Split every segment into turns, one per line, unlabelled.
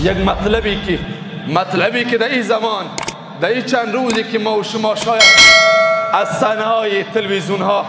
یک مطلبی که در این زمان، در این چند روزی که ما و شما شاید از صحنه های تلویزیون ها،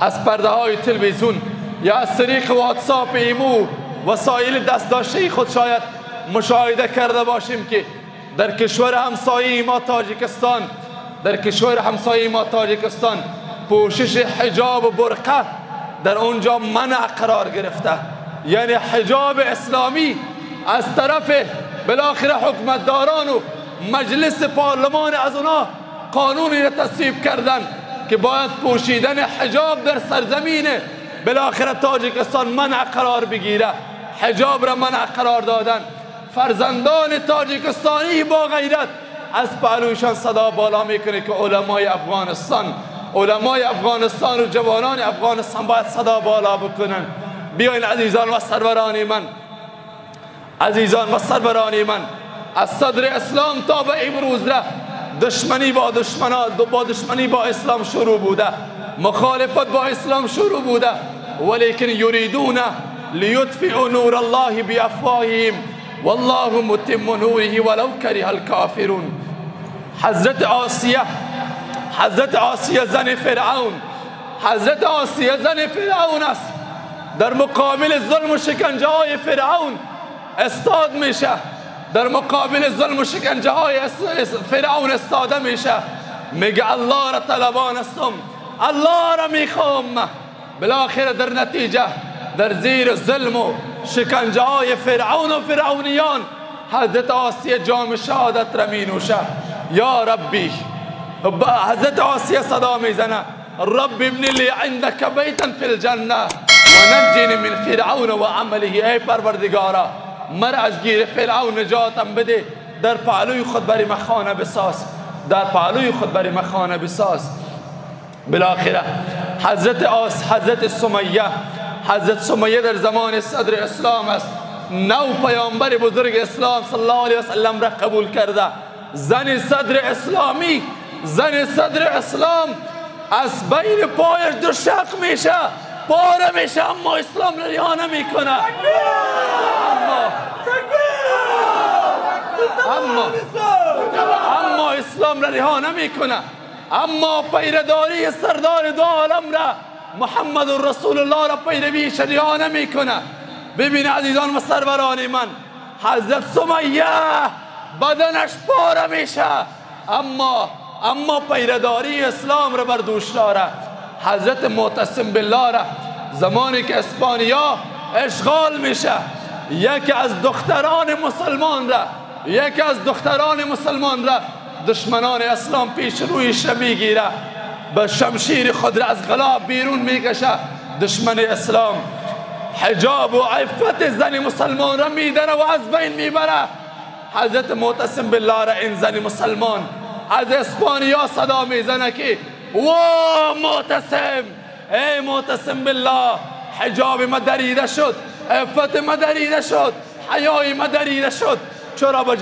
از پرده های تلویزیون یا از طریق واتساپ ایمو وسایل دست داشته خود شاید مشاهده کرده باشیم که در کشور همسایه ما تاجیکستان پوشش حجاب و برقه در اونجا منع قرار گرفته. یعنی حجاب اسلامی از طرف بالاخره حکومتداران و مجلس پارلمان از اونا قانونی را تصویب کردن که باید پوشیدن حجاب در سرزمین بالاخره تاجیکستان منع قرار بگیره. حجاب را منع قرار دادن. فرزندان تاجیکستانی با غیرت از پهلویشان صدا بالا میکنه که علمای افغانستان و جوانان افغانستان باید صدا بالا بکنن. بیاین عزیزان و سرورانی من، از صدر اسلام تا به امروز را دشمنی با اسلام شروع بوده، مخالفت با اسلام شروع بوده، ولیکن یریدون لیطفئوا نور الله بافواههم والله متم نوره ولو کره الکافرون. حضرت آسیه زن فرعون است. در مقابل ظلم و شکنجه های فرعون استاد میشه، در مقابل ظلم و شکنجه های فرعون استاده میشه. میگه الله را طلبان هستم، الله را میخوام. بالاخره در نتیجه در زیر ظلم و شکنجه های فرعون و فرعونیان حضرت آسیه جام شهادت را می نوشه. یا ربی، حضرت آسیه صدا میزنه رب ابن لی عندك بیتا فی الجنه و نجنی من فرعون و عمله. ای پروردگارا مرا از گیر فرعون نجاتم بده، در پهلوی خود بری خانه بساز. بالاخره حضرت سمیه در زمان صدر اسلام است. نو پیامبر بزرگ اسلام صلی الله علیه و سلم را قبول کرده. زن صدر اسلام از بین پایش دو شق میشه، پاره میشه، اما اسلام را رها نمیکنه. اما اسلام را رها نمیکنه. اما پیرداری سردار دو عالم را محمد رسول الله را پیرویش رها نمیکنه. ببین عزیزان و سروران من، حضرت سمیه بدنش پاره میشه، اما پیرداری اسلام را بر دوش داره. حضرت معتصم بالله را زمانی که اسپانیا اشغال میشه، یکی از دختران مسلمان را دشمنان اسلام پیش رویش میگیره، به شمشیر خود را از غلا بیرون میکشه. دشمن اسلام حجاب و عفت زن مسلمان را میدره و از بین میبره. حضرت معتصم بالله را این زن مسلمان از اسپانیا صدا میزنه که وا معتصم، ای معتصم بالله، حجاب ما دریده شد، عفت ما دریده شد، حیای ما دریده شد، چرا به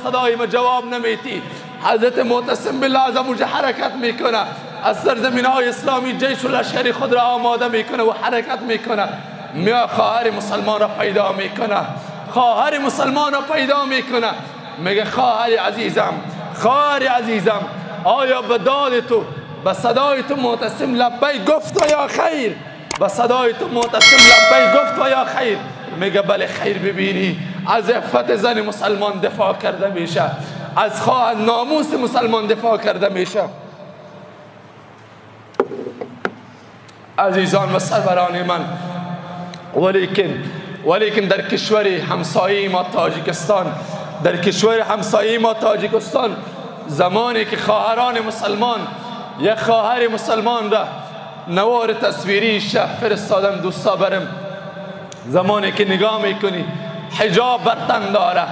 صدای ما جواب نمیتی؟ حضرت معتصم بالله از اونجا حرکت میکنه، از سرزمین های اسلامی جیش و لشکری خود را آماده میکنه و حرکت میکنه. میاد خواهر مسلمان را پیدا میکنه. میگه خواهر عزیزم آیا به داد تو، به صدای تو معتصم لبیک گفت و یا خیر؟ میگه بله خیر. ببینی از عفت زن مسلمان دفاع کرده میشه، از ناموس مسلمان دفاع کرده میشه. عزیزان و سروران من، ولیکن در کشور همسایه ما تاجیکستان، زمانی که خواهران مسلمان، یک خواهر مسلمان را نوار تصویری شه فرستادن دوستا برم، زمانی که نگاه میکنی حجاب بر تن داره،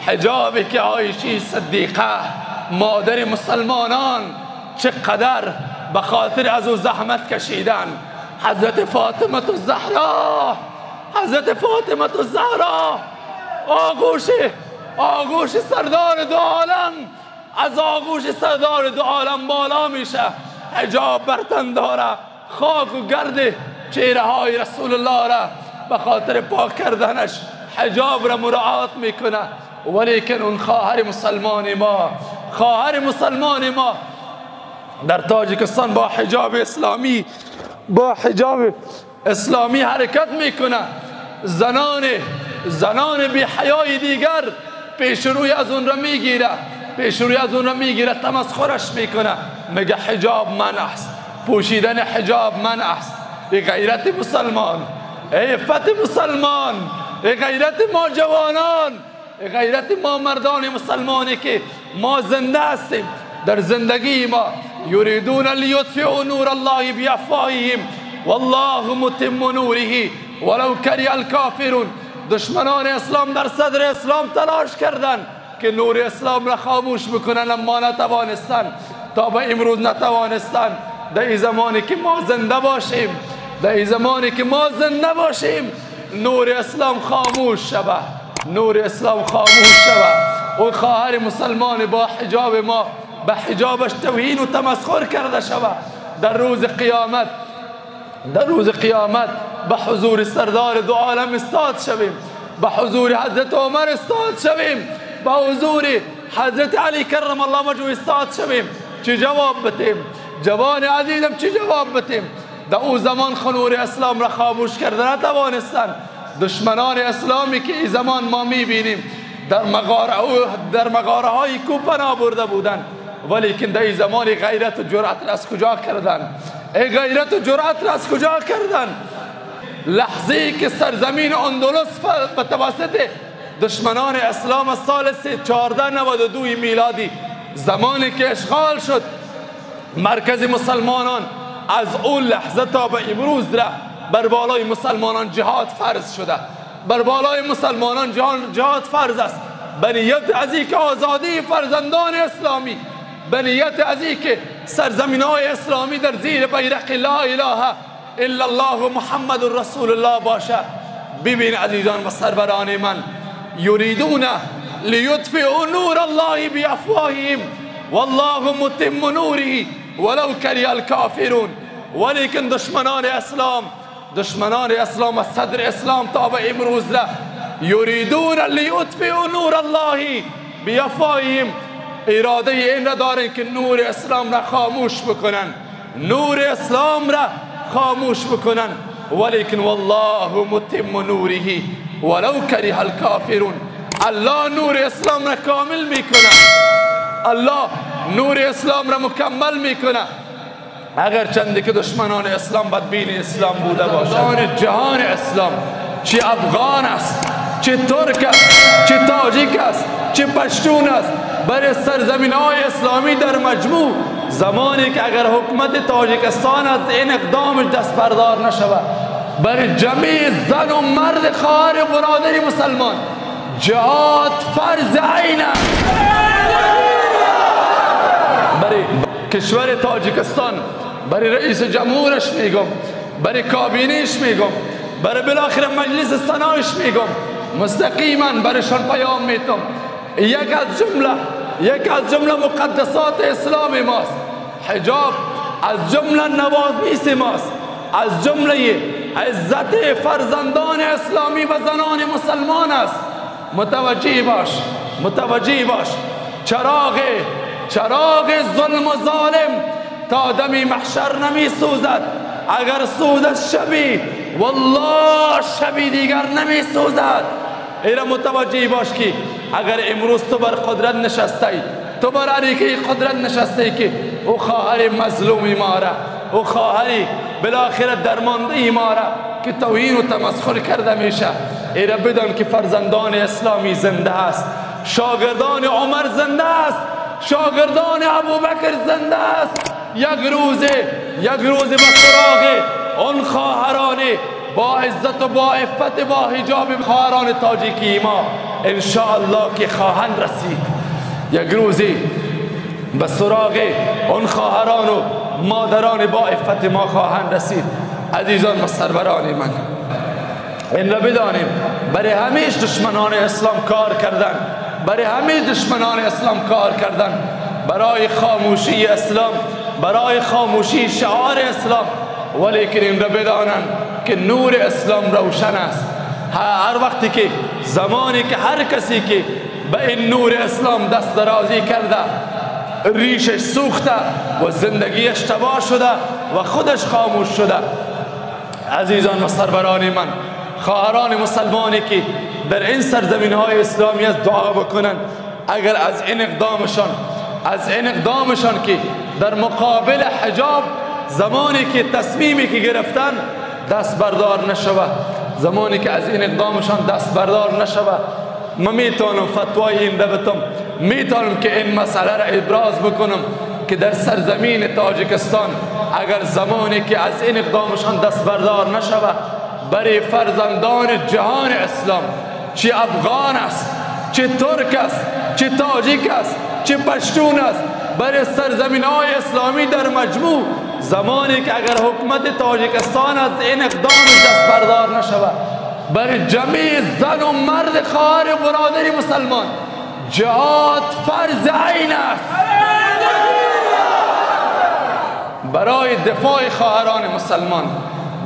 حجابی که عایشه صدیقه مادر مسلمانان چقدر به خاطر از او زحمت کشیدن. حضرت فاطمه الزهرا آغوش سردار دو عالم، از آغوش سردار دو عالم بالا میشه، حجاب بر تن داره، خاک و گرد چهره های رسول الله را به خاطر پاک کردنش حجاب را مراعات میکنه، ولیکن اون خواهر مسلمان ما در تاجیکستان با حجاب اسلامی حرکت میکنه. زنان بی حیای دیگر پیشروی از اون را میگیره، تمسخرش میکنه، میگه حجاب منع است، پوشیدن حجاب منع است. ای غیرت مسلمان، ای عفت مسلمان، ای غیرت ما جوانان، ای غیرت ما مردان مسلمانی که ما زنده هستیم. در زندگی ما یریدون لیطفئوا نور الله بافواههم والله متم نوره ولو کره الکافرون. دشمنان اسلام در صدر اسلام تلاش کردند که نور اسلام را خاموش بکنن، اما نتوانستند. تا به امروز نتوانستند. در این زمانی که ما زنده باشیم نور اسلام خاموش شود. اون خواهر مسلمان با حجاب ما به حجابش توهین و تمسخر کرده شود. در روز قیامت به حضور سردار دو عالم استاد شویم، به حضور حضرت عمر استاد شویم، به حضور حضرت علی کرم الله وجهه استاد شویم. چه جواب بتیم؟ جوان عزیزم چه جواب بتیم؟ در او زمان نور اسلام را خاموش کرده نتوانستند. دشمنان اسلامی که این زمان ما میبینیم در مغاره های کوپنا برده بودند، ولیکن در این زمان غیرت و جرأت را از کجا کردند؟ لحظه‌ای که سرزمین اندلس به توسط دشمنان اسلام از سال 1492 میلادی زمانی که اشغال شد مرکز مسلمانان، از اون لحظه تا به امروز بر بالای مسلمانان جهاد فرض شده. بر بالای مسلمانان جهاد فرض است، به نیت از اینکه آزادی فرزندان اسلامی، به نیت از اینکه سرزمین‌های اسلامی در زیر بیرق لا اله الا الله و محمد رسول الله باشه. ببین عزیزان و سروران من، یریدون لیطفئوا نور الله بافواههم والله متم نوره ولو کره الکافرون. ولیکن دشمنان اسلام از صدر اسلام تا به امروز یریدون لیطفئوا نور الله بافواههم، اراده این را دارن که نور اسلام را خاموش بکنن، ولیکن والله متم نوره ولو کره الکافرون. الله نور اسلام را کامل میکنه، الله نور اسلام را مکمل میکنه، اگر چندی که دشمنان اسلام بدبین اسلام بوده باشند. جهان اسلام، چه افغان است، چه ترک است، چه تاجیک است، چه پشتون است، بر سرزمین های اسلامی در مجموع، زمانی که اگر حکومت تاجیکستان از این اقدامش دست بردار نشود، بر جمعی زن و مرد خواهر برادر مسلمان جهاد فرض عین است. برای کشور تاجیکستان، برای رئیس جمهورش میگم، برای کابینیش میگم، برای بالاخره مجلس سنایش میگم، مستقیما برایشان پیام میتم. یک از جمله مقدسات اسلام ماست، حجاب از جمله نوامیس ماست، از جمله عزت فرزندان اسلامی و زنان مسلمان است. متوجه باش. چراغ ظلم و ظالم تا دمی محشر نمی سوزد. اگر سوزد شبی، والله شبی دیگر نمی سوزد. اینا متوجه باش که اگر امروز تو بر قدرت نشستی، تو بر عریقه قدرت نشستی که او خواهر مظلومی ماره، او خواهری بالاخره درمانده ماره که توهین و تمسخر کرده میشه، اینا بدان که فرزندان اسلامی زنده است، شاگردان عمر زنده است، شاگردان ابوبکر زنده است. یک روز به سراغ اون خواهران با عزت و با عفت با حجاب خواهران تاجیکی ما انشاءالله که خواهند رسید. یک روزی به سراغ اون خواهران و مادران با عفت ما خواهند رسید. عزیزان و سروران من، این را بدانیم، برای همیش دشمنان اسلام کار کردن، برای خاموشی اسلام، برای خاموشی شعار اسلام، ولیکن این را بدانند که نور اسلام روشن است. هر وقتی که زمانی که هر کسی که به این نور اسلام دست درازی کرده ریشش سوخته و زندگیش تباه شده و خودش خاموش شده. عزیزان و سروران من، خواهران مسلمانی که در این سرزمین های اسلامی از دعا بکنن اگر از این اقدامشان که در مقابل حجاب زمانی که تصمیمی که گرفتن دست بردار نشوه، زمانی که از این اقدامشان دست بردار نشوه، من میتونم فتوای این بدم، میتونم که این مسئله را ابراز بکنم که در سرزمین تاجیکستان اگر زمانی که از این اقدامشان دست بردار نشوه، برای فرزندان جهان اسلام، چه افغان است، چه ترک است، چه تاجیک است، چه پشتون است، برای سرزمین های اسلامی در مجموع، زمانی که اگر حکومت تاجیکستان از این اقدام دست بردار نشود، برای جمعی زن و مرد خواهر و برادر مسلمان جهاد فرض عین است. برای دفاع خواهران مسلمان،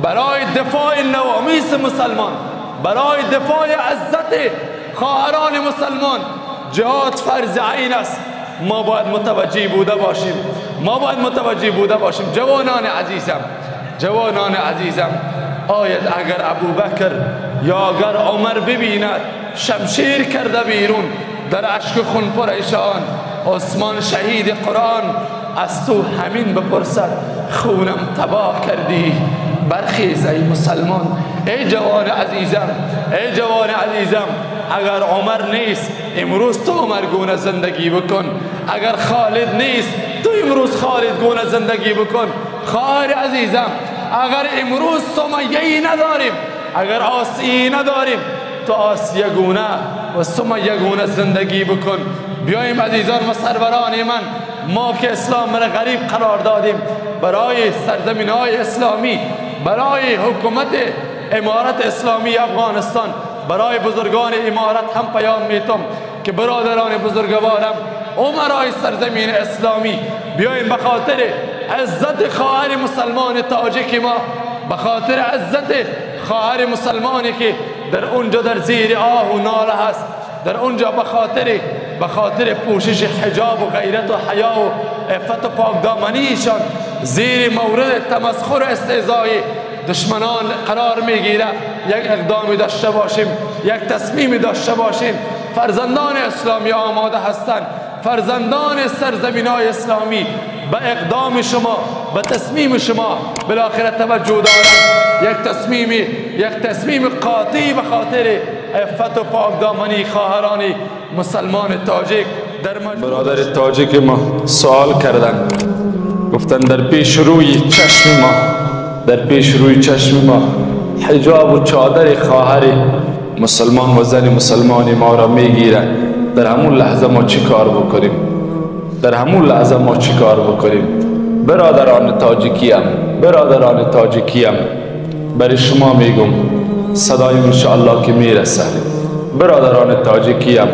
برای دفاع نوامیس مسلمان، برای دفاع عزت خواهران مسلمان جهاد فرض عین است. ما باید متوجه بوده باشیم. جوانان عزیزم، آید اگر ابوبکر یا اگر عمر ببیند شمشیر کرده بیرون در اشک خون پر ایشان، عثمان شهید قرآن از تو همین بپرسد خونم تباه کردی، برخیز ای مسلمان. ای جوان عزیزم، اگر عمر نیست امروز تو عمرگونه زندگی بکن، اگر خالد نیست تو امروز خالدگونه زندگی بکن. خواهر عزیزم، اگر امروز سمیه‌ای نداریم، اگر آسیه‌ای نداریم، تو آسیه گونه و سمیه گونه زندگی بکن. بیاییم عزیزان و سروران من، ما که اسلام را غریب قرار دادیم، برای سرزمین های اسلامی، برای حکومت امارت اسلامی افغانستان، برای بزرگان امارت هم پیام میتم که برادران بزرگوارم، امرای سرزمین اسلامی، بیاییم به خاطر عزت خواهر مسلمان تاجیک ما، به خاطر عزت خواهر مسلمانی که در اونجا در زیر آه و ناله هست، در اونجا به خاطر پوشش حجاب و غیرت و حیا و عفت و پاکدامنیشان زیر مورد تمسخر و استهزای دشمنان قرار میگیره، یک اقدامی داشته باشیم، یک تصمیمی داشته باشیم. فرزندان اسلامی آماده هستند، فرزندان سرزمین های اسلامی به اقدام شما، به تصمیم شما بالاخره توجه دارند. یک تصمیم قاطعی به خاطر عفت و پاکدامنی خواهران مسلمان تاجیک در برادر تاجیک ما سوال کردن، گفتن در پیش روی چشم ما حجاب و چادر خواهر مسلمان و زن مسلمانی ما را میگیره. در همون لحظه ما چی کار بکنیم؟ برادران تاجیکیم برای شما میگم، صدایم انشاءالله که میرسه. برادران تاجیکیم،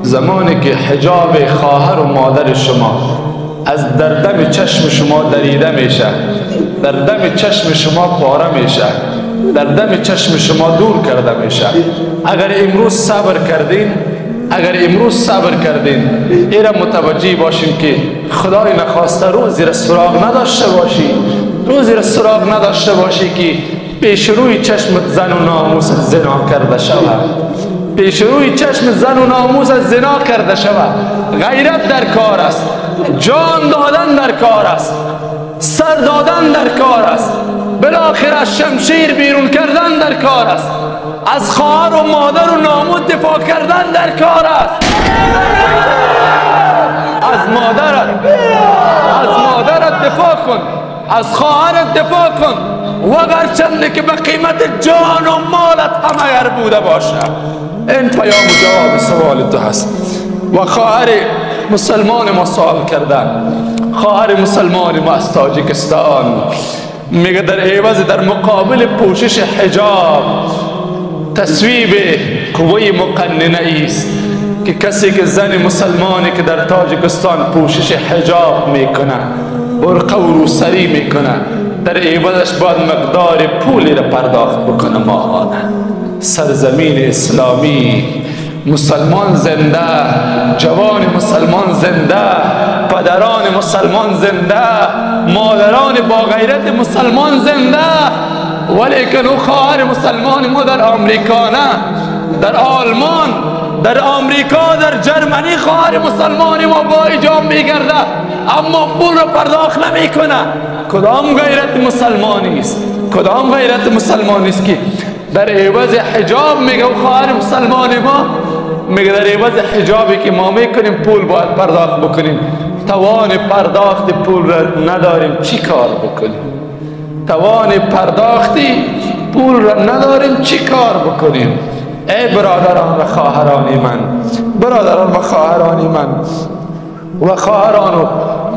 زمانی که حجاب خواهر و مادر شما از در دم چشم شما دریده میشه، در دم چشم شما پاره میشه، در دم چشم شما دور کرده میشه، اگر امروز صبر کردین ایرا متوجه باشیم که خدای نخواسته روزی را سراغ نداشته باشی که پیش روی چشم زن و ناموس زنا کرده شود. غیرت در کار است، جان دادن در کار است، سر دادن در کار است، بالاخره شمشیر بیرون کردن در کار است، از خواهر و مادر و ناموس دفاع کردن در کار است. از مادرت دفاع کن، از خواهرت دفاع کن، وگرچند که به قیمت جان و مالت هم اگر بوده باشه. این پیام و جواب سوال تو هست. و خواهر مسلمان ما سوال کردن، خواهر مسلمان ما از تاجیکستان میگه در عوض در مقابل پوشش حجاب تصویب قوه مقننه است که کسی که زن مسلمانی که در تاجیکستان پوشش حجاب میکنه برقه و روسری میکنه، در عوضش باید مقدار پولی را پرداخت بکنه ماهانه. سرزمین اسلامی، مسلمان زنده، جوان مسلمان زنده، پدران مسلمان زنده، مادران با غیرت مسلمان زنده. ولیکن او خواهر مسلمان ما در آمریکا نه، در آلمان، در آمریکا، در جرمنی خواهر مسلمان ما با حجاب میگرده اما پول را پرداخت نمیکنه. کدام غیرت مسلمانی است؟ کدام غیرت مسلمانی است که در عوض حجاب میگه او خواهر مسلمان ما میگه در عوض حجابی که ما میکنیم پول باید پرداخت بکنیم. توان پرداخت پول را نداریم چی کار بکنیم؟ توان پرداختی پول را نداریم چی کار بکنیم؟ ای برادران و خواهران من، برادران و خواهران من و خواهران و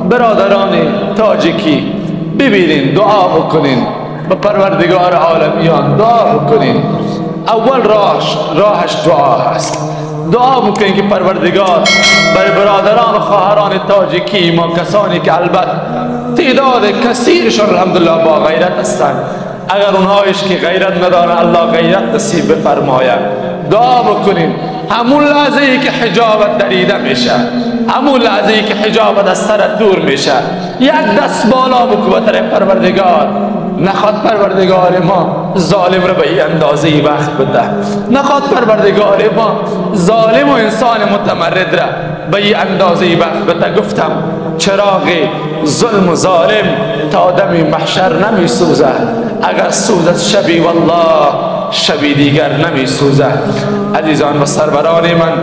برادران تاجیکی، ببینین دعا بکنین به پروردگار عالمیان، دعا بکنین. اول راهش دعا هست. دعا بکنین که پروردگار برای برادران و خواهران تاجیکی ما، کسانی که البته تعداد کثیرشان الحمدلله با غیرت هستند، اگر اونهایش که غیرت ندارن الله غیرت نصیب بفرماید، دعا بکنین. همون لحظه ای که حجابت دریده میشه، همون لحظه ای که حجابت از سرت دور میشه، یک دست بالا بکو به طرف پروردگار. نخواد پروردگار ما ظالم رو به این اندازه وقت بده، نخواد پروردگار ما ظالم و انسان متمرد را به این اندازه وقت بده. گفتم چراغ ظلم و ظالم تا دم محشر نمی سوزه، اگر سوزد شبی والله شبی دیگر نمی سوزه. عزیزان و سروران من،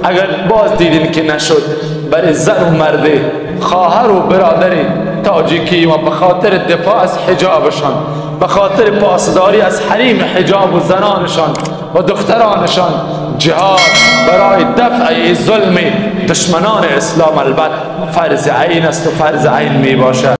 اگر باز دیدین که نشد، برای زن و مرد، خواهر و برادر تاجیکی و به خاطر دفاع از حجابشان، به خاطر پاسداری از حریم حجاب و زنانشان و دخترانشان جهاد برای دفع ظلم دشمنان اسلام البته فرض عین است و فرض عین می باشد.